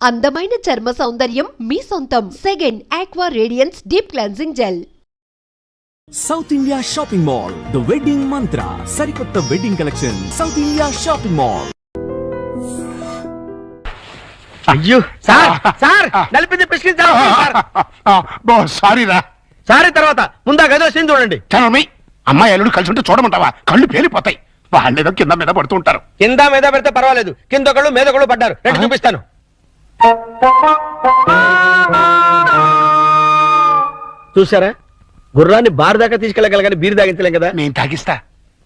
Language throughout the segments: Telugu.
అందమైన చర్మ సౌందర్యం మీ సొంతం. Second aqua radiance deep cleansing gel. South India shopping mall, the wedding మంత్ర. సరికొత్త wedding collection south India shopping mall. అయ్యో సార్ సార్ నలిపింది సారీ రా. సారీ తర్వాత ముందా గదిలో సీన్ చూడండి. చనమి అమ్మాయి అల్లుడు కలిసి ఉంటే చూడమంటావా? కళ్ళు పేలిపోతాయి. వాళ్ళేదో కింద మీద పడుతూ ఉంటారు. కింద మీద పెడితే పర్వాలేదు, కింద ఒకళ్ళు మీద ఒకళ్ళు పడ్డారు. రెండు చూపిస్తాను. చూసారా, గుర్రాన్ని బార్ దాకా తీసుకెళ్ళగలగాని బీరు తాగించలేం కదా. నేను తాగిస్తా.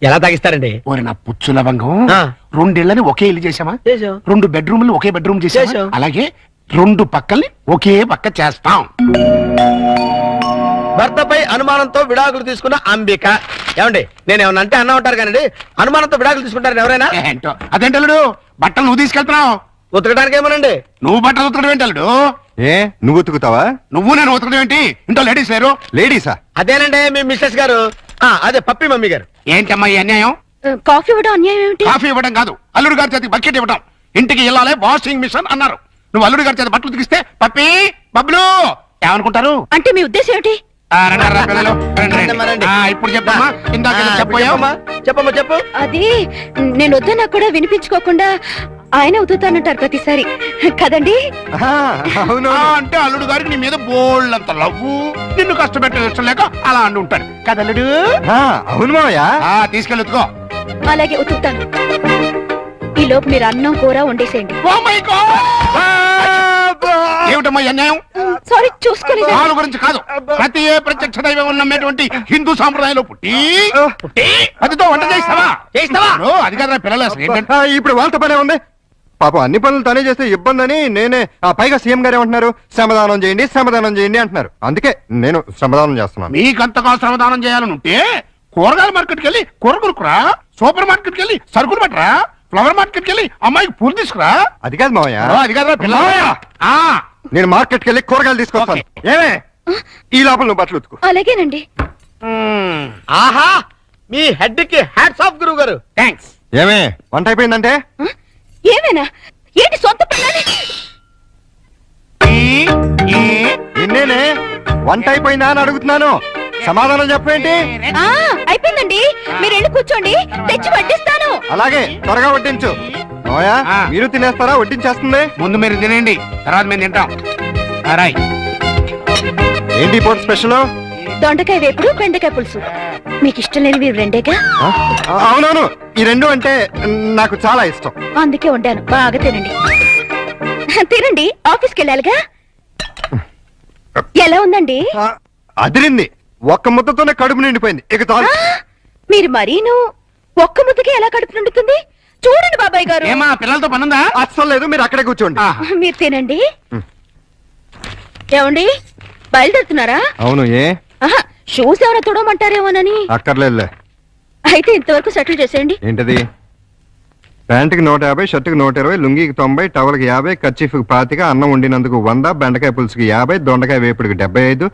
ఎలా తాగిస్తారండి? ఓరి నా పుచ్చు లవంగం, ఆ. 2 ఇళ్ళని ఒకే ఇల్లు చేసామా? చేసాం. 2 బెడ్రూమ్లు ఒకే బెడ్రూమ్ చేసాం. చేసాం. అలాగే 2 పక్కల్ని ఒకే పక్క చేస్తాం. భర్తపై అనుమానంతో విడాకులు తీసుకున్న అంబిక. ఏమండి, నేను ఏమన్నా అంటే అన్నా ఉంటారు కానీ అనుమానంతో విడాకులు తీసుకుంటారు ఎవరైనా? ఏంటో అదేంటి అల్లుడు, బట్టలు నువ్వు తీసుకెళ్తున్నావు. ఉతకడానికి ఏమోనండి. నువ్వు బట్టలు ఉతకడం ఏంటి అల్లుడు? ఏ నువ్వు ఉతుకుతావా? నువ్వు నేను ఉతకడం ఏంటి? ఇంట్లో లేడీస్ లేరు? లేడీసా? అదేనండి మీ మిస్సెస్ గారు. అదే పప్పి మమ్మీ గారు. ఏంటమ్మా ఈ అన్యాయం? కాఫీ ఇవ్వడం అన్యాయం ఏమిటి? కాఫీ ఇవ్వడం కాదు, అల్లుడు గారి చేతికి బకెట్ ఇవ్వడం. ఇంటికి వెళ్ళాలి వాషింగ్ మిషన్ అన్నారు. నువ్వు అల్లుడు గారి చేతి బట్టలు ఉతికిస్తే పప్పి బబ్లు ఏమనుకుంటారు? అంటే మీ ఉద్దేశం ఏమిటి? ఇప్పుడు చెప్పమ్మా. ఇందాక చెప్పమ్మా. చెప్పమ్మా చెప్పు. అది నేను వద్దన్నా కూడా వినిపించుకోకుండా ఆయన ఉతుతానంటారు ప్రతిసారి కదండి. అవును. అంటే అల్లుడు గారికి నీ మీద బోల్డంత లవ్వు, నిన్ను కష్టపెట్టే ఇష్టం లేక అలా అంటూ ఉంటాడు కదా అల్లుడు? అవును మావయ్య. తీసుకెళ్ళుకో. అలాగే ఉతుకుతాను. ఈ లోపు మీరు అన్నం కూర వండేసేయండి. ఏమిటమ్మా ఈ అన్యాయం? సారీ చూసుకోలేదు. వాళ్ళ గురించి కాదు, ప్రతి ఏ ప్రత్యక్ష దైవం నమ్మేటువంటి హిందూ సాంప్రదాయంలో పుట్టి అదితో వంట చేస్తావా? అది కదా పిల్లలు అసలు ఏంటంటే ఇప్పుడు వాళ్ళతో పనే ఉంది. పాపం అన్ని పనులు తనే చేస్తే ఇబ్బంది అని నేనే. పైగా సీఎం గారు ఏమంటున్నారు? శ్రమదానం చేయండి శ్రమదానం చేయండి అంటున్నారు. అందుకే నేను శ్రమదానం చేస్తున్నాను. మీకంతగా శ్రమదానం చేయాలని ఉంటే కూరగాయల మార్కెట్కి వెళ్ళి కూర కొనుక్కురా, సూపర్ మార్కెట్కి వెళ్ళి సరుకులు పట్టరా, ఫ్లవర్ మార్కెట్కి వెళ్ళి అమ్మాయికి పూలు తీసుకురా. అది కాదు మావయ్య. అది కదా పిల్లలు. నేను మార్కెట్కి వెళ్ళి కూరగాయలు తీసుకొస్తాను. ఏమే ఈ లోపల నువ్వు బట్టలు ఉతుకు. అలాగేనండి. ఆహా, మీ హెడ్ కి హ్యాట్స్ ఆఫ్ గురువు గారు. థ్యాంక్స్. ఏమే వంట అయిపోయిందంటే? ఏమైనా ఏంటి సొంత పిల్లని? నిన్నేనే వంట అయిపోయిందా అని అడుగుతున్నాను. సమాధానం చెప్పేంటి? అయిపోయిందండి. మీరు వెళ్ళి కూర్చోండి, తెచ్చి వడ్డిస్తాను. అలాగే త్వరగా వడ్డించు. మావయ్య మీరు తినేస్తారా? వడ్డించేస్తుంది. ముందు మీరు తినేయండి, తర్వాత మేము తింటాం. ఏంటి పూట స్పెషల్? దొండకాయ వేపుడు, బెండకాయ పులుసు. మీకు ఇష్టం లేనివి రెండేగా? అవునవును, ఈ 2 అంటే నాకు చాలా ఇష్టం. అందుకే వండాను. బాగా తినండి. తినండి, ఆఫీస్కి వెళ్ళాలిగా. ఎలా ఉందండి? అదిరింది. ఒక్క ముద్దతోనే కడుపు నిండిపోయింది. ఇక చాలు. మీరు మరీను ఒక్క ముద్దకి ఎలా కడుపు నిండుతుంది? చూడండి బాబాయ్ గారు. ఏమా పిల్లలతో పనుందా? అస్సలు లేదు, మీరు అక్కడే కూర్చోండి. మీరు తినండి. ఏమండి బయలుదేరుతున్నారా? అవును. ఏ షూస్ ఎవరో తుడమంటారేమోనని. అక్కర్లేదులే. అయితే ఇంతవరకు సెటిల్ చేసేయండి. ఏంటది? ప్యాంటుకి 150, షర్టుకి 120, లుంగికి 90, టవల్కి 50, కర్చీఫ్కి 25, అన్నం వండినందుకు 100, బెండకాయ పులుసుకి 50, దొండకాయ వేపుడికి 75,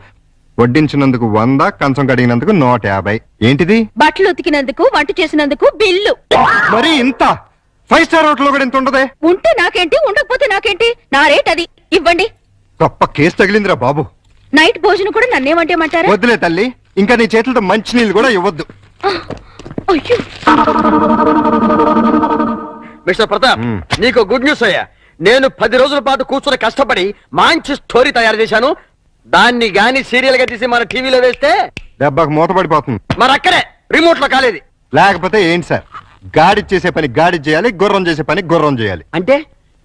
వడ్డించినందుకు 100, కంచం కడిగినందుకు 150. ఏంటిది? బట్టలు ఉతికినందుకు, వంట చేసినందుకు బిల్లు. మరి ఇంత 5 స్టార్ హోటల్ లో కూడా ఇంత ఉండదే? ఉంటే నాకేంటి, ఉండకపోతే నాకేంటి? నా రేట్ అది. ఇవ్వండి. గొప్ప కేసు తగిలిందిరా బాబు. నైట్ భోజనం కూడా నన్నేమంటేమంటారా? వద్దులే తల్లి, ఇంకా నీ చేతులతో మంచి నీళ్ళు కూడా ఇవ్వద్దు. అయ్యో. మిస్టర్ ప్రతాప్, నీకు గుడ్ న్యూస్ అయ్యా. నేను 10 రోజుల పాటు కూర్చొని కష్టపడి మంచి స్టోరీ తయారు చేశాను. దాన్ని గాని సీరియల్ గా తీసి మన టీవీలో వేస్తే దెబ్బకు మూతపడిపోతుంది. మరి అక్కడే రిమోట్ లో కాలేదు. లేకపోతే ఏంటి సార్, గాడి చేసే పని గాడి చేయాలి, గుర్రం చేసే పని గుర్రం చేయాలి. అంటే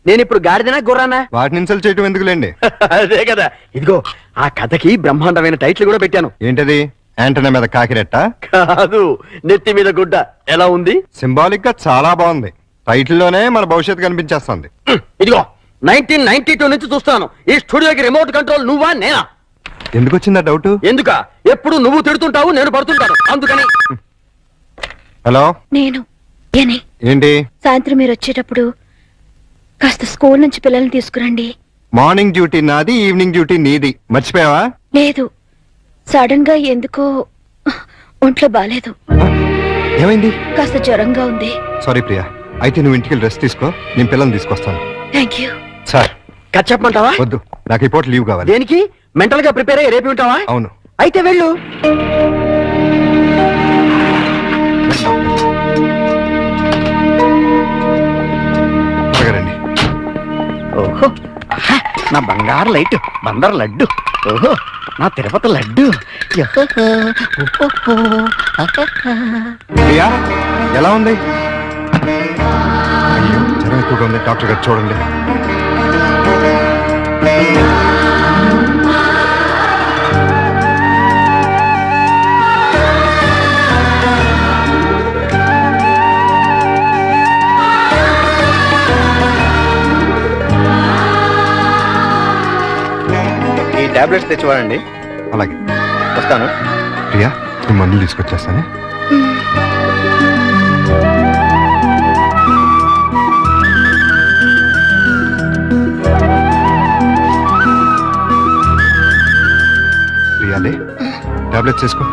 నేను ఇప్పుడు గాడిదనా గుర్రానా? వాటిని ఇన్సల్ట్ చేయటం ఎందుకులేండి. అదే కదా. ఇదిగో ఆ కథకి బ్రహ్మాండమైన టైటిల్ కూడా పెట్టాను. ఏంటది? యాంటనా మీద కాకిరెట్ట? కాదు, నెత్తి మీద గుడ్డ. ఎలా ఉంది? సింబాలిక్ గా చాలా బాగుంది. టైటిల్ లోనే మన భవిష్యత్తు కనిపించేస్తుంది. ఇదిగో 1992 నుంచి చూస్తాను ఈ స్టూడియోకి రిమోట్ కంట్రోల్ నువ్వా నేనా? ఎందుకు వచ్చిందా డౌట్? ఎందుక? ఎప్పుడు నువ్వు తిడుతుంటావు, నేను పడుతుంటాను, అందుకని. హలో, నేను ఏంటి? సాయంత్రం మీరు వచ్చేటప్పుడు కాస్త స్కూల్ నుంచి పిల్లల్ని తీసుకురండి. మార్నింగ్ డ్యూటీ నాది, ఈవినింగ్ డ్యూటీ నీది. మర్చిపోయావా? లేదు, సడన్ గా ఎందుకో ఒంట్లో బాలేదు. ఏమైంది? కాస్త జ్వరంగా ఉంది. సారీ ప్రియా, అయితే నువ్వు ఇంటికి రెస్ట్ తీసుకో, నేను పిల్లల్ని తీసుకొస్తాను. Thank you. సార్, కథ చెప్పమంటావా? వద్దు, నాకు ఈ పూట లీవ్ కావాలి. దేనికి? మెంటల్ గా ప్రిపేర్ అయ్యి రేపు ఉంటావా? అవును. అయితే వెళ్ళు. రండి. ఓహో, ఆహా, నా బంగారు లైట్ బందర్ లడ్డు. ఓహో, నా తిరుపతి లడ్డు. ప్రియా, ఎలా ఉంది? అయ్యో, జ్వరం ఎక్కువగా ఉంది, డాక్టర్ గారు చూడండి. ఈ టాబ్లెట్స్ తెచ్చివాడండి. అలాగే, వస్తాను. ప్రియా, ఈ మందులు తీసుకొచ్చేస్తానే. ప్రియాలే, టాబ్లెట్స్ తీసుకో.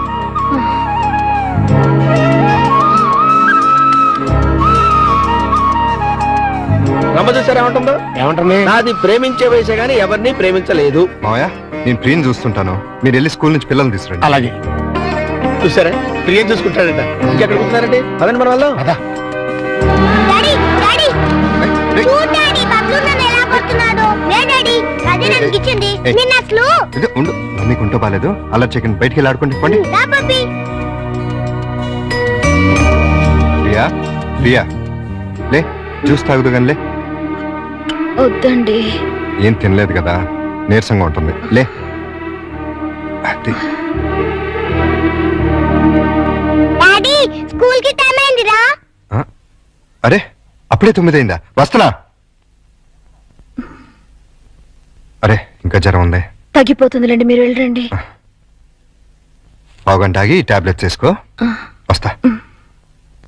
రమ్మ చూసారా ఏమంటుందో? ఏమంటుంది? నాది ప్రేమించే వయసే గానీ ఎవరిని ప్రేమించలేదు. మావయ్య, నేను ప్రియని చూస్తుంటాను, మీరు వెళ్ళి స్కూల్ నుంచి పిల్లల్ని తీసుకురండి. అలాగే. చూసారా, ప్రియం చూసుకుంటాడట. ఇంకెక్కడ కూర్చున్నారండి? అదండి మన వాళ్ళు. అదా డాడీ డాడీ ఏయ్, చూడు డాడీ బబ్లు నన్ను ఎలా కొడుతున్నాడు. లే డాడీ, అదే నన్ను గిచ్చింది. ఏయ్. నిన్న అసలు ఇది ఉండు, మమ్మీకి ఉంటో బాలేదు. అలా చికెన్ బయటికి వెళ్ళి ఆడుకోండి. పండి. రా పప్పి. ప్రియా, ప్రియా, లే, జ్యూస్ తాగుదు కానీ లే. వద్దండి. ఏం తినలేదు కదా, నీరసంగా ఉంటుంది. లే. అది. డాడీ, స్కూల్ కి టైం అయిందిరా. ఆ? అరే, అప్పుడే 9 అయిందా? వస్తున్నా. అరే, ఇంకా జ్వరం ఉంది. తగ్గిపోతుందిలేండి, మీరు వెళ్ళండి. పావుగంట ఆగి టాబ్లెట్స్ వేసుకో. వస్తా.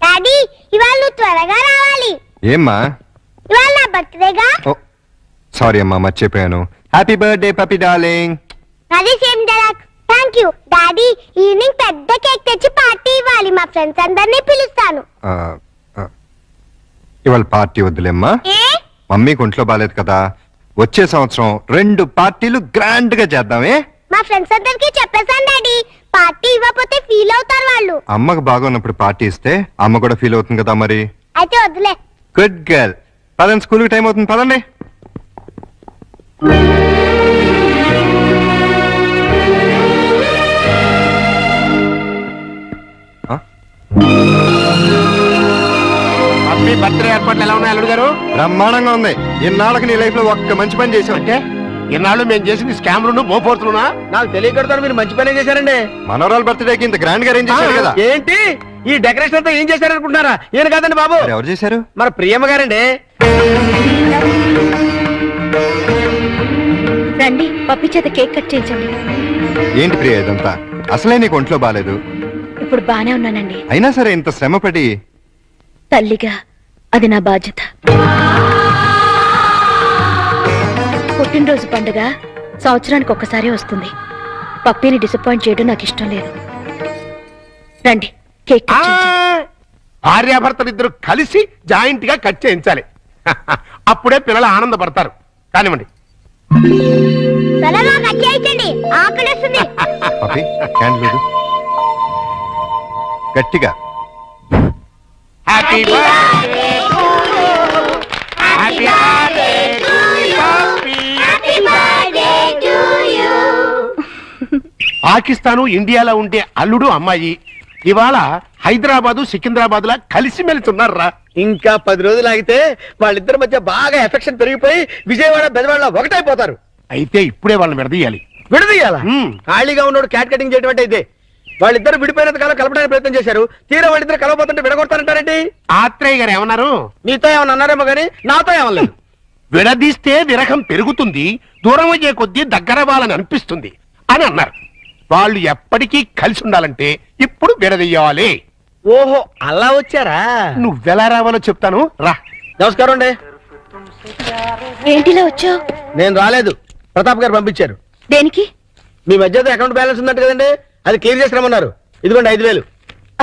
డాడీ, ఇవాళ నువ్వు త్వరగా రావాలి. ఏమ్మా? ఇవాళ నా బర్త్డేగా. ఓ, సారీ అమ్మా, మర్చిపోయాను. Happy birthday పపి darling. అది same dialogue. Thank you daddy. Evening పెద్ద కేక్ తెచ్చి పార్టీ ఇవ్వాలి. మా ఫ్రెండ్స్ అందరినీ పిలుస్తాను. ఇవాళ పార్టీ వద్దులేమ్మా, ఏ? మమ్మీకి ఒంట్లో బాలేదు కదా. వచ్చే సంవత్సరం 2 పార్టీలు గ్రాండ్ గా చేద్దామే. మా ఫ్రెండ్స్ అందరికి చెప్పేశాను డాడీ. పార్టీ ఇవ్వకపోతే ఫీల్ అవుతారు వాళ్ళు. అమ్మకు బాగున్నప్పుడు పార్టీ ఇస్తే అమ్మ కూడా ఫీల్ అవుతుంది కదా మరి. అయితే వద్దులే. Good girl. పదండి, స్కూల్కి టైం అవుతుంది, పదండి. మీ బర్త్డే ఏర్పాట్లు ఎలా ఉన్నాయి అల్లుడు గారు? బ్రహ్మాండంగా ఉంది. ఇన్నాళ్ళకి నీ లైఫ్ లో ఒక్క మంచి పని చేసావు. అంటే ఇన్నాళ్ళు మేము చేసింది స్కామ్లు బోపోర్తులునా? నాకు తెలియకడతాను, మీరు మంచి పనే చేశారండి. మనోరాల బర్త్డేకి ఇంత గ్రాండ్ గా అరేంజ్ చేశారు కదా. ఏంటి ఈ డెకరేషన్ అంతా ఏం చేశారనుకుంటున్నారా? ఏం కాదండి బాబు, మరి ఎవరు చేశారు? మన ప్రియమ్మ గారండి. రండి, పప్పి చేత కేక్ కట్ చేయించండి. ఏంటి ప్రియ ఇదంతా? అసలే నీకు ఒంట్లో బాలేదు. ఇప్పుడు బానే ఉన్నానండి. అయినా సరే ఇంత శ్రమపడి. తల్లిగా అది నా బాధ్యత. పుట్టినరోజు పండుగ సంవత్సరానికి ఒక్కసారి వస్తుంది. పప్పిని డిసప్పాయింట్ చేయడం నాకు ఇష్టం లేదు. రండి, కేక్ కట్ చేయించండి. భార్యాభర్తలు ఇద్దరు కలిసి జాయింట్ గా కట్ చేయించాలి. అప్పుడే పిల్లలు ఆనందపడతారు. కానివ్వండి. త్వరగా కట్ చేయించండి, ఆకలిస్తుంది. పప్పి, క్యాండిల్ లేదు. గట్టిగా. Happy birthday to you. Happy birthday to you. Happy birthday to you. Pakistan ఇండియాలో ఉండే అల్లుడు అమ్మాయి ఇవాళ హైదరాబాదు సికింద్రాబాద్ లా కలిసి మెలుతున్నారా? ఇంకా 10 రోజులు ఆగితే వాళ్ళిద్దరి మధ్య బాగా ఎఫెక్షన్ పెరిగిపోయి విజయవాడ బెజవాడ ఒకటైపోతారు. అయితే ఇప్పుడే వాళ్ళని విడదీయాలి. విడదీయాలా? మ్మ్. ఖాళీగా ఉన్నాడు క్యాట్ కటింగ్ చేయడం అయితే. వాళ్ళిద్దరు విడిపోయినంత కాలం కలపడానికి ప్రయత్నం చేశారు. తీరా వాళ్ళిద్దరు కలవబోతుంటే విడగొడతానంటారేంటి? ఆత్రేయ గారు ఏమన్నారు? మీతో ఏమన్నా అన్నారేమో గానీ నాతో ఏమలేదు. విడదీస్తే విరహం పెరుగుతుంది, దూరం అయ్యే కొద్దీ దగ్గర వాళ్ళని అనిపిస్తుంది అని అన్నారు. వాళ్ళు ఎప్పటికీ కలిసి ఉండాలంటే ఇప్పుడు విడదీయాలి. ఓహో, అలా వచ్చారా? నువ్వెలా రావాలో చెప్తాను, రా. నమస్కారం అండి. ఏంటిలా వచ్చావు? నేను రాలేదు, ప్రతాప్ గారు పంపించారు. దేనికి? మీ మధ్య అకౌంట్ బ్యాలెన్స్ ఉందంట కదండి, అది క్లియర్ చేసి రమ్మన్నారు. ఇదిగోండి 5,000.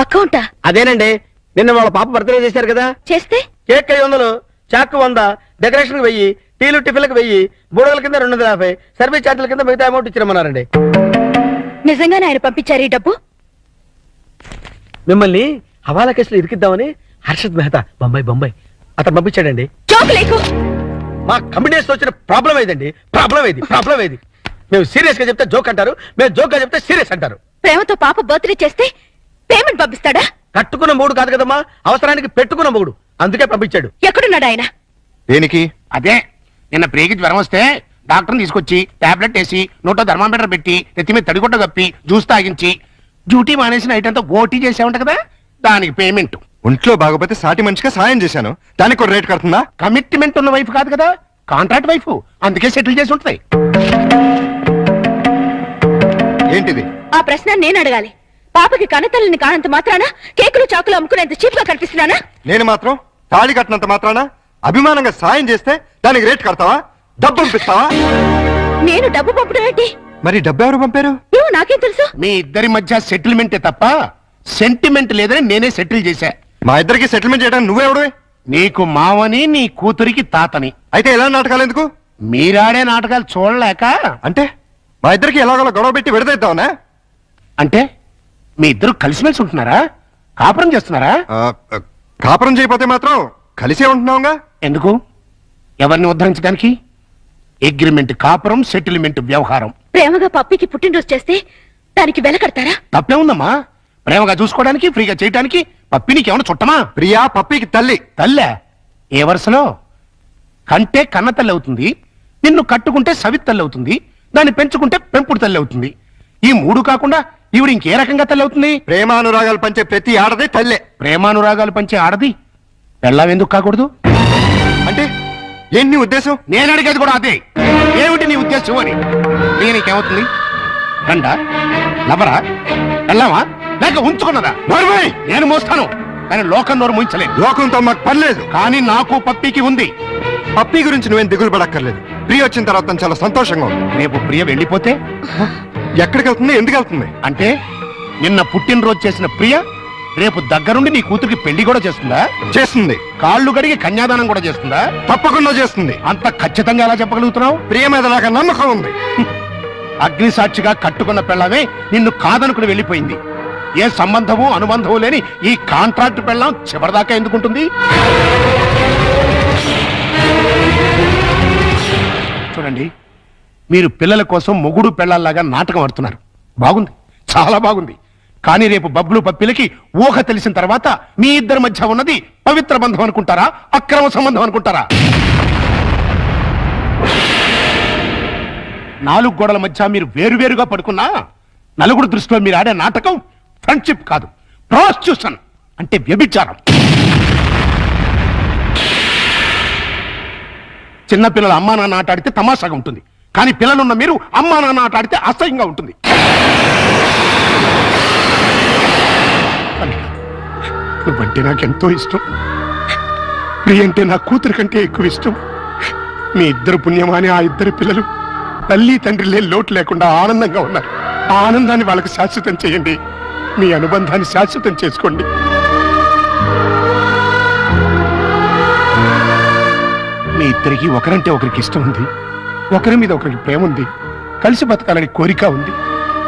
అకౌంటా? అదేనండి, నిన్న వాళ్ళ పాప బర్త్డే చేశారు కదా. చేస్తే కేక్ 500, చాక్ 100, డెకరేషన్ 1000, టీలు టిఫిన్లకు 1000, బూడగల కింద 250, సర్వీస్ ఛార్జీల కింద మిగతా అమౌంట్ ఇచ్చిరమ్మన్నారండి. నిజంగానే ఆయన పంపించారు ఈ డబ్బు? మిమ్మల్ని హవాలా కేసులో ఇరికిద్దామని హర్షద్ మెహతా బొంబాయి అతను పంపించాడండి. జోక్ లేకు. మా కంపెనీస్ వచ్చిన ప్రాబ్లం ఏదండి? ప్రాబ్లం ఏది? మేము సీరియస్ గా చెప్తే జోక్ అంటారు, మేము జోక్ గా చెప్తే సీరియస్ అంటారు. ప్రేమతో పాప బర్త్డే చేస్తే పేమెంట్ పంపిస్తాడా? కట్టుకున్న మూడు కాదు కదమ్మా, అవసరానికి పెట్టుకున్న మూడు, అందుకే పంపించాడు. ఎక్కడున్నాడు ఆయన? దేనికి? అదే నిన్న ప్రేకి జ్వరం వస్తే డాక్టర్ని తీసుకొచ్చి టాబ్లెట్ వేసి నోట్లో థర్మామీటర్ పెట్టి నెత్తి మీద తడిగుడ్డ కప్పి జ్యూస్ తాగించి డ్యూటీ మానేసిన నైట్ అంతా ఓటీ చేసామంట కదా, దానికి పేమెంట్. ఒంట్లో బాగోపోతే సాటి మనిషిగా సాయం చేశాను, దానికి ఒక రేట్ కడుతుందా? కమిట్మెంట్ ఉన్న వైఫ్ కాదు కదా, కాంట్రాక్ట్ వైఫ్, అందుకే సెటిల్ చేసి ఉంటది. ఏంటిది? ఆ ప్రశ్న నేను అడగాలి. పాపకి కనతల్లిని కానంత మాత్రాన కేకులు చాకులు అమ్ముకునేంత చీప్ గా కనిపిస్తున్నానా? నేను మాత్రం తాళి కట్టినంత మాత్రాన అభిమానంగా సాయం చేస్తే దానికి రేట్ కడతావా? డబ్బు పంపిస్తావా? నేను డబ్బు పంపడం ఏంటి? మరి డబ్బు ఎవరు పంపారు? ఏమో నాకేం తెలుసు. మీ ఇద్దరి మధ్య సెటిల్మెంటే తప్ప సెంటిమెంట్ లేదని నేనే సెటిల్ చేశా. మా ఇద్దరికి సెటిల్మెంట్ చేయడానికి నువ్వెవడు? నీకు మావని, నీ కూతురికి తాతని. అయితే ఎలా నాటకాలు ఎందుకు? మీరాడే నాటకాలు చూడలేక. అంటే మా ఇద్దరికి ఎలాగోలా గొడవ పెట్టి విడదీద్దామనా? అంటే మీ ఇద్దరు కలిసిమెలిసి ఉంటున్నారా? కాపురం చేస్తున్నారా? కాపురం చేయకపోతే మాత్రం కలిసే ఉంటున్నావుగా. ఎందుకు? ఎవరిని ఉద్ధరించడానికి? అగ్రిమెంట్ కాపురం, సెటిల్మెంట్ వ్యవహారం. ప్రేమగా పప్పికి పుట్టినరోజు చేస్తే దానికి వెల కడతారా? తప్పే ఉందమ్మా. ప్రేమగా చూసుకోవడానికి, ఫ్రీగా చేయడానికి పప్పినికి ఏమైనా చుట్టమా? ప్రియా పప్పికి తల్లి. తల్లే? ఏ వరుసలో? కంటే కన్న తల్లి అవుతుంది, నిన్ను కట్టుకుంటే సవిత్ తల్లి అవుతుంది, దాన్ని పెంచుకుంటే పెంపుడు తల్లి అవుతుంది. ఈ మూడు కాకుండా ఈవిడ ఇంకే రకంగా తల్లి అవుతుంది? ప్రేమానురాగాలు పంచే ప్రతి ఆడది తల్లే. ప్రేమానురాగాలు పంచే ఆడది పెళ్ళాం ఎందుకు కాకూడదు? అంటే ఏంటి నీ ఉద్దేశం? నేను అడిగేది కూడా అదే. ఏమిటి నీ ఉద్దేశం అని. నీకేమవుతుంది? రండా, లవరా, వెళ్ళావా, లేక ఉంచుకున్నదా? నోర్మై! నేను మోస్తాను, కానీ లోకం నోరు ముయించలేదు. లోకంతో మాకు పర్లేదు, కానీ నాకు పప్పికి ఉంది. పప్పి గురించి నువ్వేం దిగులు పడక్కర్లేదు. ప్రియ వచ్చిన తర్వాత తను చాలా సంతోషంగా ఉంది. రేపు ప్రియ వెళ్ళిపోతే ఎక్కడికి వెళ్తుంది, ఎందుకు వెళ్తుంది? అంటే నిన్న పుట్టినరోజు చేసిన ప్రియ రేపు దగ్గరుండి నీ కూతురికి పెళ్లి కూడా చేస్తుందా? చేస్తుంది. కాళ్ళు గడిగి కన్యాదానం కూడా చేస్తుందా? తప్పకుండా చేస్తుంది. అంత ఖచ్చితంగా ఎలా చెప్పగలుగుతున్నావు? ప్రియ మీద నాకు నమ్మకం ఉంది. అగ్ని సాక్షిగా కట్టుకున్న పెళ్ళమే నిన్ను కాదనుకుని వెళ్ళిపోయింది. ఏ సంబంధము అనుబంధము లేని ఈ కాంట్రాక్ట్ పెళ్ళం చివరిదాకా ఎందుకుంటుంది? చూడండి, మీరు పిల్లల కోసం మొగుడు పెళ్ళాల్లాగా నాటకం ఆడుతున్నారు. బాగుంది, చాలా బాగుంది. కానీ రేపు బబ్లు పప్పిలకి ఊహ తెలిసిన తర్వాత మీ ఇద్దరి మధ్య ఉన్నది పవిత్ర బంధం అనుకుంటారా, అక్రమ సంబంధం అనుకుంటారా? 4 గోడల మధ్య మీరు వేరువేరుగా పడుకున్నా నలుగురు దృష్టిలో మీరు ఆడే నాటకం ఫ్రెండ్షిప్ కాదు, ప్రాస్టిట్యూషన్ అంటే వ్యభిచారం. చిన్నపిల్లల అమ్మా నాన్న ఆట ఆడితే తమాషాగా ఉంటుంది, కానీ పిల్లలున్న మీరు అమ్మా నాన్న ఆట ఆడితే అసహ్యంగా ఉంటుంది. నువ్వంటే నాకెంతో ఇష్టం. ప్రియ అంటే నా కూతురు కంటే ఎక్కువ ఇష్టం. మీ ఇద్దరు పుణ్యమాని ఆ ఇద్దరు పిల్లలు తల్లి తండ్రి లేని లోటు లేకుండా ఆనందంగా ఉన్నారు. ఆ ఆనందాన్ని వాళ్ళకి శాశ్వతం చేయండి. మీ అనుబంధాన్ని శాశ్వతం చేసుకోండి. మీ ఇద్దరికి ఒకరంటే ఒకరికి ఇష్టం ఉంది, ఒకరి మీద ఒకరికి ప్రేమ ఉంది, కలిసి బతకాలని కోరిక ఉంది.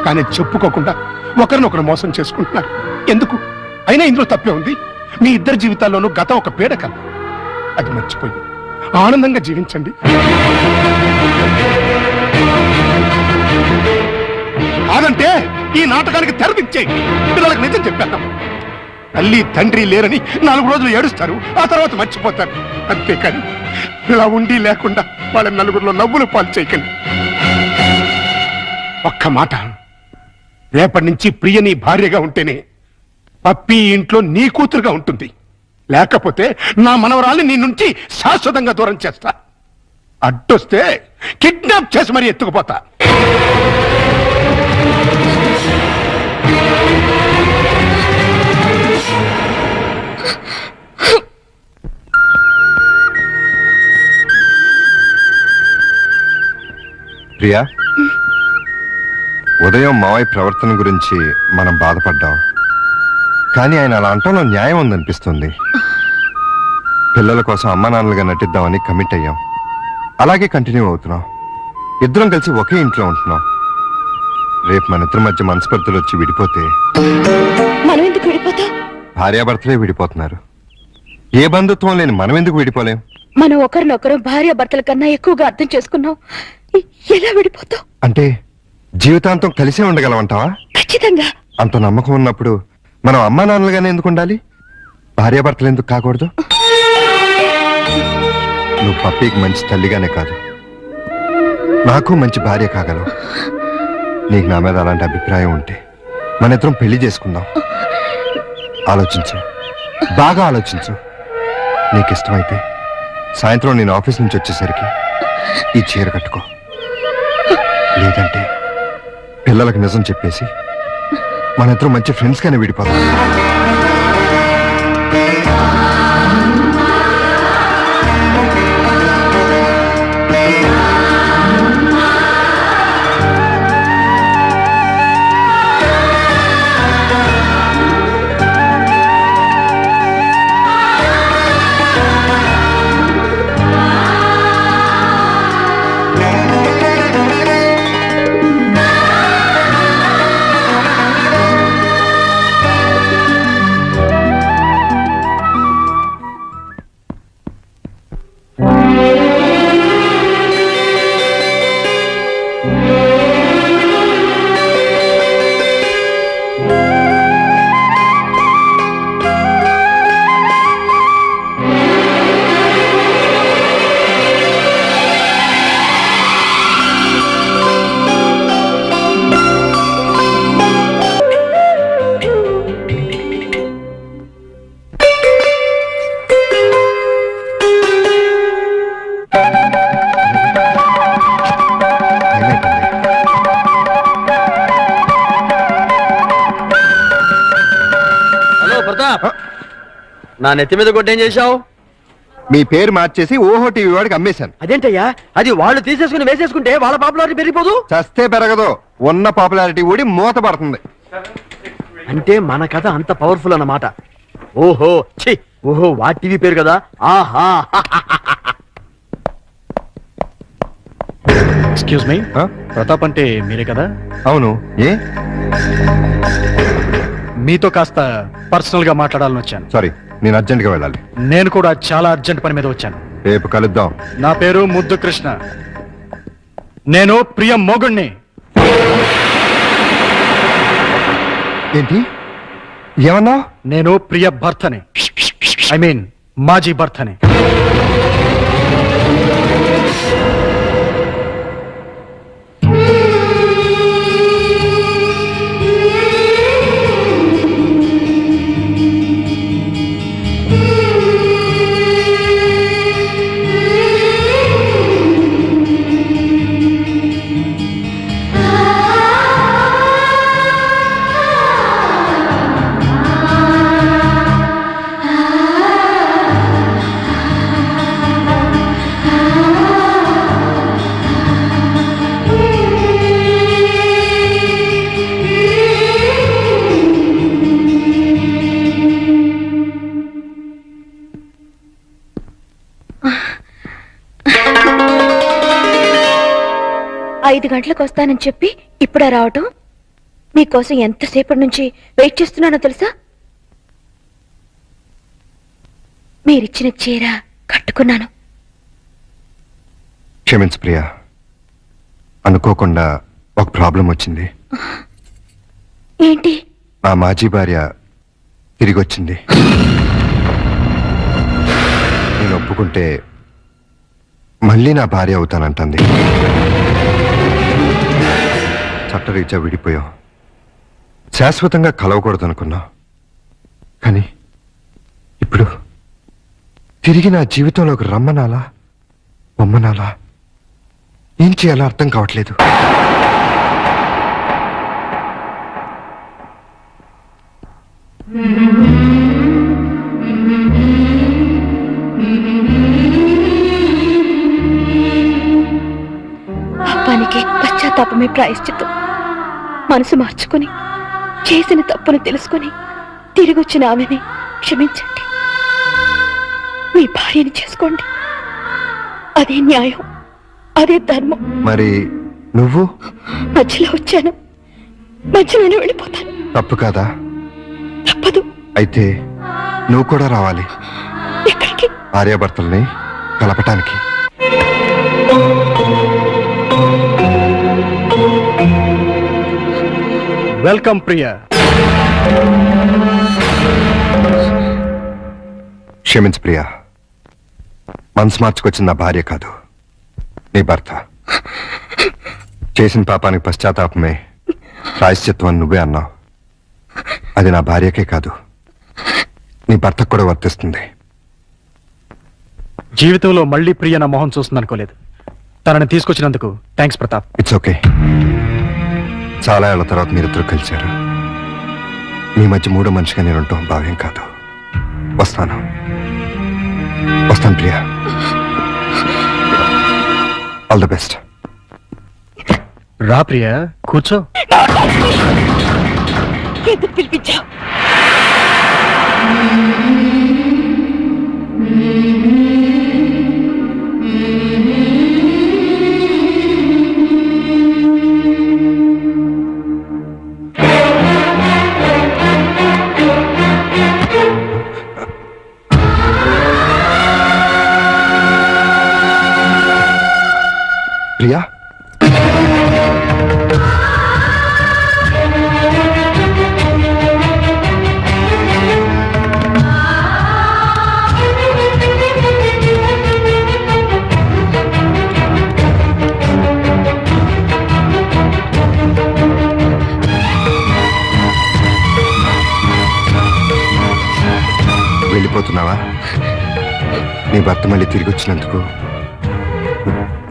కానీ చెప్పుకోకుండా ఒకరినొకరు మోసం చేసుకుంటున్నారు. ఎందుకు? అయినా ఇందులో తప్పే ఉంది. మీ ఇద్దరి జీవితాల్లోనూ గతం ఒక పీడకం, అది మర్చిపోయి ఆనందంగా జీవించండి. కాదంటే ఈ నాటకానికి తెరదించేయి. పిల్లలకు నిజం చెప్పేద్దాం. తల్లి తండ్రి లేరని 4 రోజులు ఏడుస్తారు, ఆ తర్వాత మర్చిపోతారు. అంతేకాని ఇలా ఉండి లేకుండా వాళ్ళ నలుగురిలో నవ్వులు పాలు చేయకండి. ఒక్క మాట, రేపటి నుంచి ప్రియ నీ భార్యగా ఉంటేనే పప్పి ఇంట్లో నీ కూతురుగా ఉంటుంది. లేకపోతే నా మనవరాల్ని నీ నుంచి శాశ్వతంగా దూరం చేస్తా. అడ్డొస్తే కిడ్నాప్ చేసి మరీ ఎత్తుకుపోతా. ప్రియా, ఉదయం మావయ్య ప్రవర్తన గురించి మనం బాధపడ్డాం, కానీ ఆయన అలా అంటంలో న్యాయం ఉందనిపిస్తుంది. పిల్లల కోసం అమ్మా నాన్నలుగా నటిద్దామని కమిట్ అయ్యాం. అలాగే కంటిన్యూ అవుతున్నాం. ఇద్దరం కలిసి ఒకే ఇంట్లో ఉంటున్నాం. రేపు మన ఇద్దరి మధ్య మనస్పర్ధలు వచ్చి విడిపోతే మనం ఎందుకు విడిపోతాం? భార్యాభర్తలే విడిపోతున్నారు. ఏ బంధుత్వం లేని మనం ఎందుకు విడిపోలేం? మనం ఒకరినొకరు భార్య భర్తల కన్నా ఎక్కువగా అర్థం చేసుకున్నాం. ఎలా విడిపోతాం? అంటే జీవితాంతం కలిసే ఉండగలమంటావా? ఖచ్చితంగా. అంత నమ్మకం ఉన్నప్పుడు మనం అమ్మా నాన్నలుగానే ఎందుకు ఉండాలి? భార్యాభర్తలు ఎందుకు కాకూడదు? నువ్వు పప్పీకి మంచి తల్లిగానే కాదు, నాకు మంచి భార్య కాగలవు. నీకు నా మీద అలాంటి అభిప్రాయం ఉంటే మన ఇద్దరం పెళ్లి చేసుకుందాం. ఆలోచించు, బాగా ఆలోచించు. నీకు ఇష్టమైతే సాయంత్రం నేను ఆఫీస్ నుంచి వచ్చేసరికి ఈ చీర కట్టుకో. లేదంటే పిల్లలకు నిజం చెప్పేసి మన ఇద్దరం మంచి ఫ్రెండ్స్ గానే విడిపోతాం. హలో ప్రతాప్, నా నెత్తి మీద కొట్టేం చేశావు? మీ పేరు మార్చేసి ఓహో టీవీ వాడికి అమ్మేశాను. అదేంటయ్యా, అది వాళ్ళు తీసేసుకుని వేసేసుకుంటే వాళ్ళ పాపులారిటీ పెరిగిపోదు. చస్తే పెరగదు, ఉన్న పాపులారిటీ ఊడి మూత పడుతుంది. అంటే మన కథ అంత పవర్ఫుల్ అన్నమాట. ఓహో ఛీ, ఓహో వా టీవీ పేరు కదా. ఆహా ఎక్స్క్యూజ్ మీ, ఆ? ప్రతాప్ అంటే మీరే కదా? అవును, ఏ? మీతో కాస్త పర్సనల్ గా మాట్లాడాలని వచ్చాను. సారీ, నేను అర్జెంట్గా వెళ్ళాలి. నేను కూడా చాలా అర్జెంట్ పని మీద వచ్చాను. రేపు కలుద్దాం. నా పేరు ముద్దు కృష్ణ. నేను ప్రియ మొగుణ్ణి. ఏంటి ఏమన్నా? నేను ప్రియ భర్తని, ఐ మీన్ మాజీ భర్తని. ఐదు గంటలకు వస్తానని చెప్పి ఇప్పుడా రావటం? మీకోసం ఎంతసేపటి నుంచి వెయిట్ చేస్తున్నానో తెలుసా? మీరిచ్చిన చీర కట్టుకున్నాను. క్షమించు ప్రియా, అనుకోకుండా ఒక ప్రాబ్లం వచ్చింది. ఏంటి? ఆ మాజీ భార్య తిరిగి వచ్చింది. నేను ఒప్పుకుంటే మళ్ళీ నా భార్య అవుతానంటుంది. చట్టరీత్యా విడిపోయాం, శాశ్వతంగా కలవకూడదు అనుకున్నా. కానీ ఇప్పుడు తిరిగి నా జీవితంలోకి రమ్మనాలా బొమ్మనాలా ఏం చేయాలో అర్థం కావట్లేదు. పాపానికి పశ్చాత్తాపమే ప్రాయశ్చిత్తం. మనసు మార్చుకుని చేసిన తప్పును తెలుసుకుని తిరిగొచ్చిన ఆమెని క్షమించండి. మీ భార్యని చేసుకోండి, అదే న్యాయం. అదే ధర్మం. మరి నువ్వు మధ్యలో వచ్చాను, మధ్యలోనే వెళ్ళిపోతాను. తప్పు కాదా? తప్పదు. అయితే నువ్వు కూడా రావాలి, ఎక్కడికి? భార్యాభర్తల్ని కలపటానికి. వెల్కమ్ ప్రియా. క్షమించు ప్రియా, మనసు మార్చుకొచ్చిన నా భార్య కాదు, నీ భర్త. చేసిన పాపానికి పశ్చాత్తాపమే ప్రాయశ్చిత్వం అని నువ్వే అన్నావు. అది నా భార్యకే కాదు, నీ భర్తకు కూడా వర్తిస్తుంది. జీవితంలో మళ్ళీ ప్రియ నా మొహం చూస్తుంది అనుకోలేదు. తనని తీసుకొచ్చినందుకు థ్యాంక్స్ ప్రతాప్. It's okay. చాలా ఏళ్ల తర్వాత మీరిద్దరు కలిశారు. మీ మధ్య మూడో మనిషిగా నేను ఉండటం భావ్యం కాదు. వస్తాను ప్రియా. All the best. రా ప్రియా, కూర్చో. ఎందుకు పిలిపించావు? ప్రియా, వెళ్ళిపోతున్నావా? నీ భర్త మళ్ళీ తిరిగి వచ్చినందుకు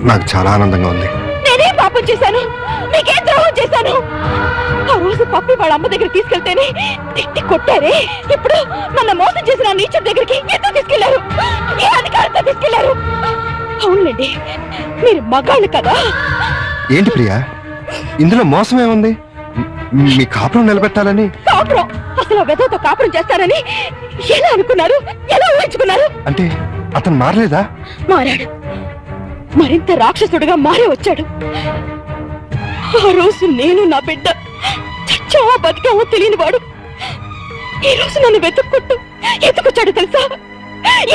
నాకు చాలా ఆనందంగా ఉంది. నేనే పాపం చేశాను, మీకేం ద్రోహం చేశాను? ఆ రోజు పప్పి వాళ్ళ అమ్మ దగ్గర తీసుకెళ్తేనే తిట్టి కొట్టారే. ఇప్పుడు నన్ను మోసం చేసిన నీచుడి దగ్గరికి ఎందుకు తీసుకెళ్లారు? ఏ అధికారంతో తీసుకెళ్లారు? అవునండి, మీరు మగాళ్ళు కదా. ఏంటి ప్రియా, ఇందులో మోసమే ఉంది? మీ కాపురం నిలబెట్టాలని. కాపురం? అసలు వెదతో కాపురం చేస్తారని ఎలా అనుకున్నారు? ఎలా ఊహించుకున్నారు? అంటే అతను మారలేదా? మారాడు, మరింత రాక్షసుడిగా మారే వచ్చాడు. ఆ రోజు నేను నా బిడ్డ చచ్చావా బతికావో తెలియని వాడు ఈ రోజు నన్ను వెతుక్కుంటూ ఎత్తుకొచ్చాడు తెలుసా?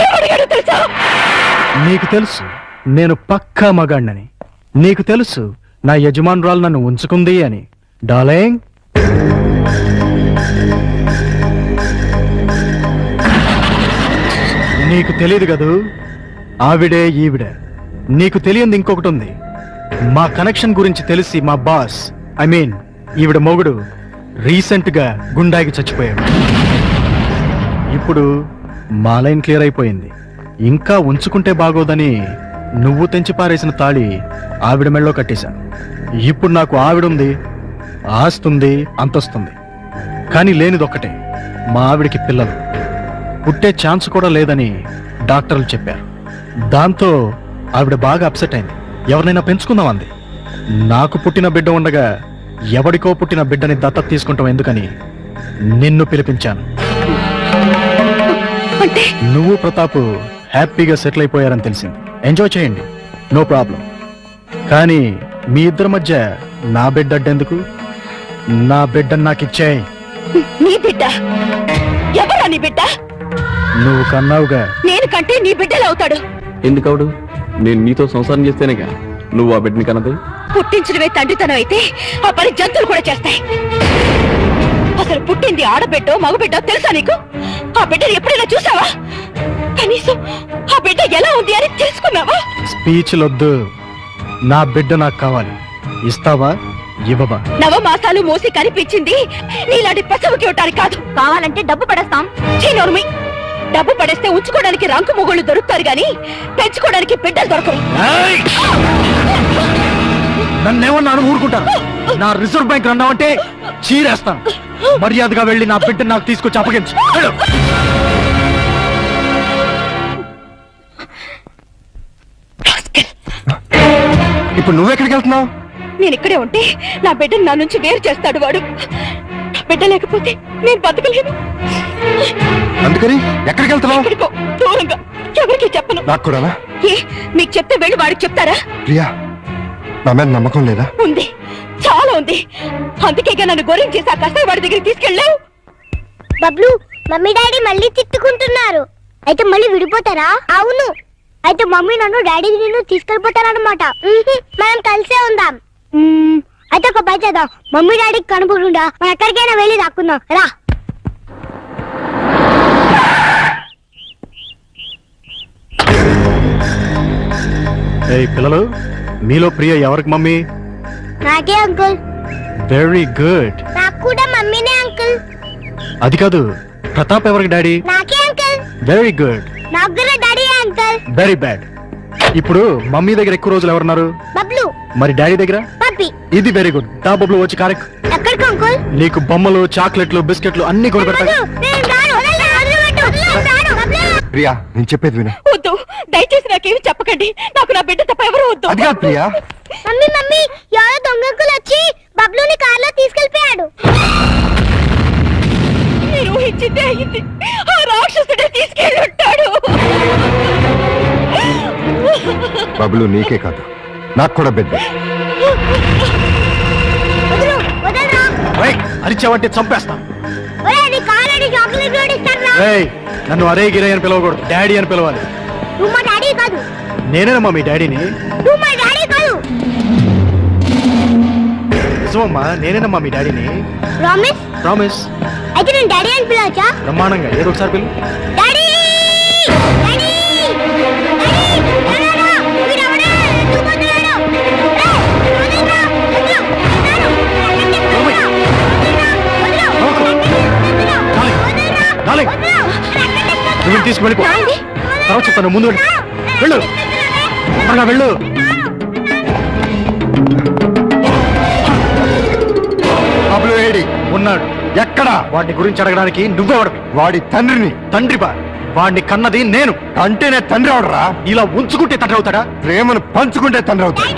ఏమడిగాడు తెలుసా? నీకు తెలుసు నేను పక్కా మగాణ్ణని. నీకు తెలుసు నా యజమానురాలు నన్ను ఉంచుకుంది అని. డార్లింగ్, నీకు తెలియదు కదూ, ఆవిడే ఈవిడే. నీకు తెలియంది ఇంకొకటి ఉంది. మా కనెక్షన్ గురించి తెలిసి మా బాస్, ఐ మీన్ ఈవిడ మొగుడు, రీసెంట్ గా గుండాకి చచ్చిపోయాడు. ఇప్పుడు మా లైన్ క్లియర్ అయిపోయింది. ఇంకా ఉంచుకుంటే బాగోదని నువ్వు తెంచి పారేసిన తాళి ఆవిడ మెళ్ళో కట్టేశాను. ఇప్పుడు నాకు ఆవిడుంది, ఆస్తుంది, అంతొస్తుంది. కానీ లేనిదొక్కటే, మా ఆవిడికి పిల్లలు పుట్టే ఛాన్స్ కూడా లేదని డాక్టర్లు చెప్పారు. దాంతో ఆవిడ బాగా అప్సెట్ అయింది. ఎవరినైనా పెంచుకుందాం అంది. నాకు పుట్టిన బిడ్డ ఉండగా ఎవడికో పుట్టిన బిడ్డని దత్తత తీసుకుంటాం ఎందుకని నిన్ను పిలిపించాను. నువ్వు ప్రతాప్ హ్యాపీగా సెటిల్ అయిపోయారని తెలిసింది. ఎంజాయ్ చేయండి, నో ప్రాబ్లం. కానీ మీ ఇద్దరి మధ్య నా బిడ్డ అడ్డెందుకు? నా బిడ్డను నాకు ఇచ్చేయ్. నీ బిడ్డ? ఎవరా నీ బిడ్డ? నువ్వు కన్నావుగా. నేను కంటే నీ బిడ్డలు అవుతాడు. ఎందుకవుడు? నేను నీతో సంసారం చేస్తేనేగా నువ్వు ఆ బిడ్డని కన్నది. పుట్టించినవే తండ్రితనం అయితే ఆ పని జంతువులు కూడా చేస్తాయి. అసలు పుట్టింది ఆడబిడ్డో మగబిడ్డో తెలుసా నీకు? ఆ బిడ్డను ఎప్పుడైనా చూసావా? కనీసం ఆ బిడ్డ ఎలా ఉంది అని తెలుసుకున్నావా? స్పీచ్లొద్దు. నా బిడ్డ నాకు కావాలి. ఇస్తావా ఇవ్వవా? నవమాసాలు మోసి కనిపించింది నీలాంటి పశువుకి ఇవ్వటానికి కాదు. కావాలంటే డబ్బు పడేస్తాం. చీనోర్మి, డబ్బు పడేస్తే ఉంచుకోవడానికి రంకు మొగుళ్ళు దొరుకుతారు గాని పెంచుకోవడానికి బిడ్డలు దొరకరు. నన్నేమన్నాను ఊరుకుంటాను? నా రిజర్వ్ బ్యాంక్ అన్నావంటే చీరేస్తాను. మర్యాదగా వెళ్ళి నా బిడ్డ నాకు తీసుకొచ్చి అప్పగించు. ఇప్పుడు నువ్వెక్కడికి వెళ్తున్నావు? నేను ఇక్కడే ఉంటే నా బిడ్డను నా నుంచి వేరు చేస్తాడు వాడు. నా బిడ్డ లేకపోతే నేను బతకలేను. అందుకని ఎక్కడికి వెళ్తున్నావు? ఎక్కడికో దూరంగా, ఎవరికి చెప్పను. నాకు కూడానా? ఏ, మీకు చెప్తే వెళ్ళి వాడికి చెప్తారా? ప్రియా, నా మీద నమ్మకం లేదా? ఉంది, చాలా ఉంది. అందుకేగా నన్ను గోరింగ్ చేసి ఆ కసాయి వాడి దగ్గరికి తీసుకెళ్ళావు. బబ్లు, మమ్మీ డాడీ మళ్ళీ తిట్టుకుంటున్నారు. అయితే మళ్ళీ విడిపోతారా? అవును. అయితే మమ్మీ నన్ను డాడీ నిన్ను తీసుకెళ్ళిపోతారన్నమాట. మనం కలిసే ఉందాం. అయితే ఒక పని చేద్దాం. మమ్మీ డాడీకి కనుపకుండా మనం ఎక్కడికైనా వెళ్ళి దాక్కుందాం. రా. ఏయ్ పిల్లలు, మీలో ప్రియ ఎవరికి మమ్మీ? నాకే అంకుల్. Very good. నాకు కూడా మమ్మీనే అంకుల్. అది కాదు, ప్రతాప్ ఎవరికి డాడీ? నాకే అంకుల్. Very good. నాకు కూడా డాడీ అంకుల్. Very bad. ఇప్పుడు మమ్మీ దగ్గర ఎక్కువ రోజులు ఎవరున్నారు? బబ్లు. మరి డాడీ దగ్గర? పప్పి. ఇది వెరీ గుడ్. దా బబ్లు, వచ్చి కారెక్. ఎక్కడికి అంకుల్? నీకు బొమ్మలు, చాక్లెట్లు, బిస్కెట్లు అన్ని కొనిపెడతా. నేను రాను. వదలు, బబ్లు. ప్రియా, నేను చెప్పేది విను. వద్దు, దయచేసి నాకేమి చెప్పకండి. నాకు నా బిడ్డ తప్ప ఎవరు వద్దు. అది కాదు ప్రియా. మమ్మీ మమ్మీ, ఎవరో దొంగ అంకుల్ వచ్చి బబ్లుని కార్లో తీసుకెళ్ళిపోయాడు. నేను ఊహించిందే అయింది. ఆ రాక్షసుడే తీసుకెళ్ళుంటాడు. బబులు నీకే కాదు, నాకు కూడా బిడ్డ. వదలు, వదలరా. అరిచావంటే చంపేస్తా. ఒరేయ్, నీ కార్లో చాక్లెట్ కూడా ఇస్తారా? ఏయ్, నన్ను అరే గిరే అని పిలవకూడదు, డాడీ అని పిలవాలి. నువ్వు మా డాడీ కాదు. నేనేనమ్మా మీ డాడీని. నువ్వు మా డాడీ కాదు. నిజమమ్మా, నేనేనమ్మా మీ డాడీని. ప్రామిస్? ప్రామిస్. అయితే నేను డాడీ అని పిలవచ్చా? బ్రహ్మాండంగా, ఏదో ఒకసారి పిలు. డాడీ! డాడీ! డాడీ! నాన్న! వీడెవడే? ఎందుకు వదిలాడు? ఏయ్, వదిలిరా! వదిలు! వదిలాడు! వదిలు! డార్లింగ్, నువ్వు తీసుకువెళ్ళిపో. తర్వాత చెప్తాను, ముందు వెళ్ళు. వెళ్ళు, త్వరగా వెళ్ళు. బబులు ఏడి? ఉన్నాడు. ఎక్కడా? వాడిని గురించి అడగడానికి నువ్వెవడు? వాడి తండ్రిని. తండ్రి బా, వాడిని కన్నది నేను. అంటేనే తండ్రి అవడరా? ఇలా ఉంచుకుంటే తండ్రి అవుతాడా? ప్రేమను పంచుకుంటే తండ్రి అవుతాడు.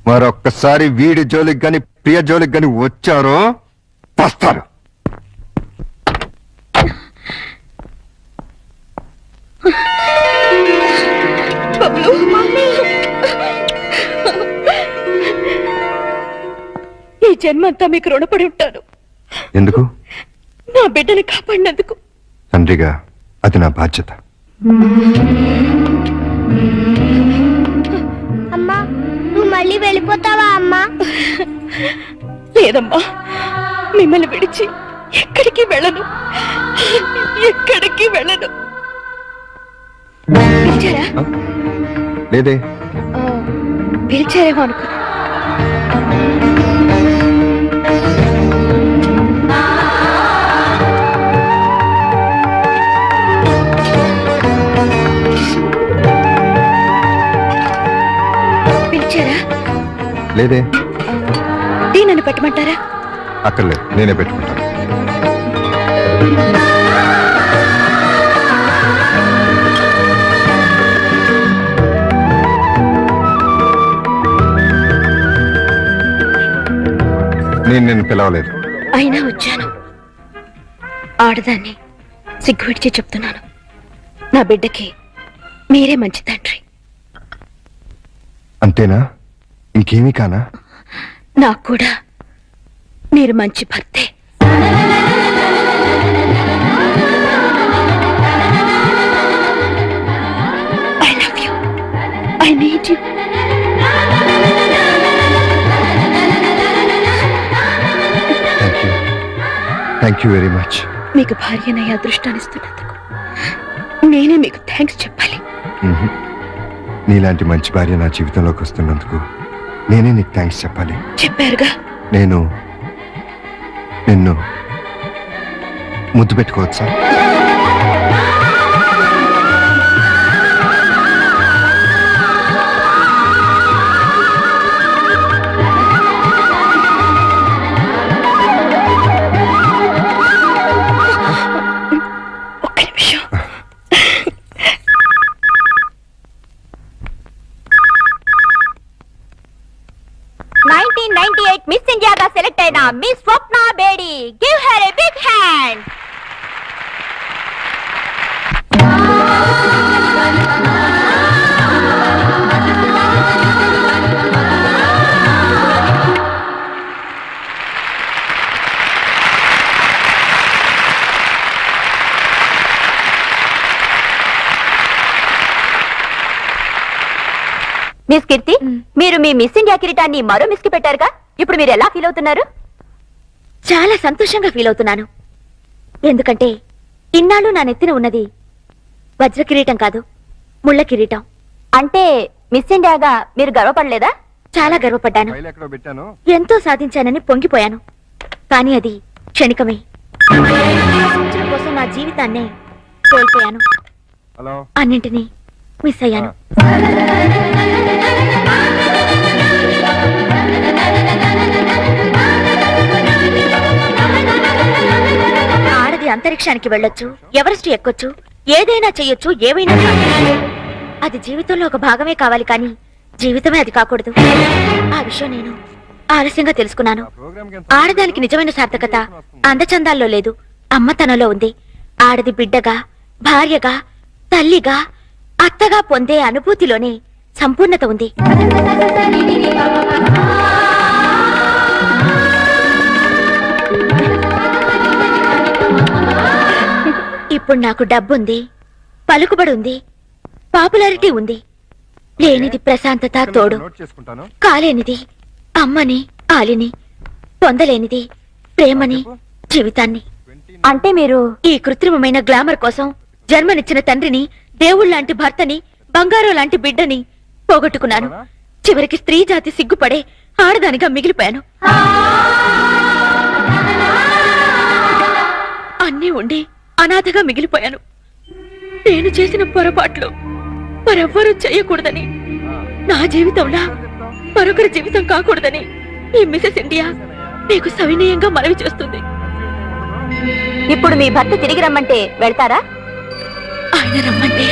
మరొక్కసారి వీడి జోలికి గాని ప్రియ జోలికి గాని వచ్చారో వస్తారు. ఈ జన్మంతా మీకు రుణపడి ఉంటాను. ఎందుకు? నా బిడ్డని కాపాడినందుకు. తండ్రిగా అది నా బాధ్యత. అమ్మా, నువ్వు మళ్ళీ వెళ్ళిపోతావా అమ్మా? లేదమ్మా, మిమ్మల్ని విడిచి ఎక్కడికి వెళ్ళను, ఎక్కడికి వెళ్ళను. పిలిచారా? లేదే. పిలిచారేమో అనుకో. లేదే. టీ నన్ను పెట్టమంటారా? అక్కర్లేదు, నేనే పెట్టుకుంటాను. నేను పిలవలేదు. అయినా వచ్చాను. ఆడదాన్ని సిగ్గు విడిచి చెప్తున్నాను, నా బిడ్డకి మీరే మంచి తండ్రి. అంతేనా? ఇంకేమీ కానా? నాకు కూడా మీరు మంచి భర్తే. I love you. I need you. Thank you very much. మీకు భార్యనయ్యే అదృష్టాన్ని ఇస్తున్నందుకు నేనే మీకు థ్యాంక్స్ చెప్పాలి. నీలాంటి మంచి భార్య నా జీవితంలోకి వస్తున్నందుకు నేనే నీకు థ్యాంక్స్ చెప్పాలి. చెప్పారుగా. నేను నిన్ను ముద్దు పెట్టుకోవచ్చా? ఒక్క నిమిషం. మిస్ ఇండియాగా సెలెక్ట్ అయిన miss Swapna Bedi. Give her a big hand. Miss Keerthi, మీరు మీ మిస్ ఇండియా కిరీటాన్ని మరో మిస్ కి పెట్టారుగా, ఇప్పుడు మీరు ఎలా ఫీల్ అవుతున్నారు? చాలా సంతోషంగా ఫీల్ అవుతున్నాను. ఎందుకంటే ఇన్నాళ్ళు నా నెత్తిన ఉన్నది వజ్ర కిరీటం కాదు, ముళ్ళ కిరీటం. అంటే మిస్ ఇండియాగా మీరు గర్వపడలేదా? చాలా గర్వపడ్డాను. ఎంతో సాధించానని పొంగిపోయాను. కానీ అది క్షణికమే. సాధించడం కోసం నా జీవితాన్నే కోల్పోయాను. అన్నింటినీ మిస్ అయ్యాను. ఆడది అంతరిక్షానికి వెళ్ళొచ్చు, ఎవరెస్ట్ ఎక్కొచ్చు, ఏదైనా చెయ్యొచ్చు, ఏవైనా సాధించొచ్చు. అది జీవితంలో ఒక భాగమే కావాలి, కానీ జీవితమే అది కాకూడదు. ఆ విషయం నేను ఆలస్యంగా తెలుసుకున్నాను. ఆడదానికి నిజమైన సార్థకత అందచందాల్లో లేదు, అమ్మతనంలో ఉంది. ఆడది బిడ్డగా, భార్యగా, తల్లిగా, అత్తగా పొందే అనుభూతిలోనే సంపూర్ణత ఉంది. ఇప్పుడు నాకు డబ్బుంది, పలుకుబడి ఉంది, పాపులారిటీ ఉంది. లేనిది ప్రశాంతత, తోడు. కాలేనిది అమ్మని, ఆలిని. పొందలేనిది ప్రేమని, జీవితాన్ని. అంటే మీరు ఈ కృత్రిమమైన గ్లామర్ కోసం జన్మనిచ్చిన తండ్రిని, దేవుళ్లాంటి భర్తని, బంగారం లాంటి బిడ్డని పోగొట్టుకున్నాను. చివరికి స్త్రీ జాతి సిగ్గుపడే ఆడదానిగా మిగిలిపోయాను. అన్నీ ఉండి అనాథగా మిగిలిపోయాను. నేను చేసిన పొరపాట్లు మరెవ్వరూ చేయకూడదని, నా జీవితంలా మరొకరి జీవితం కాకూడదని ఈ మిసెస్ ఇండియా మీకు సవినయంగా మనవి చేస్తుంది. ఇప్పుడు మీ భర్త తిరిగి రమ్మంటే వెళ్తారా? ఆయన రమ్మంటే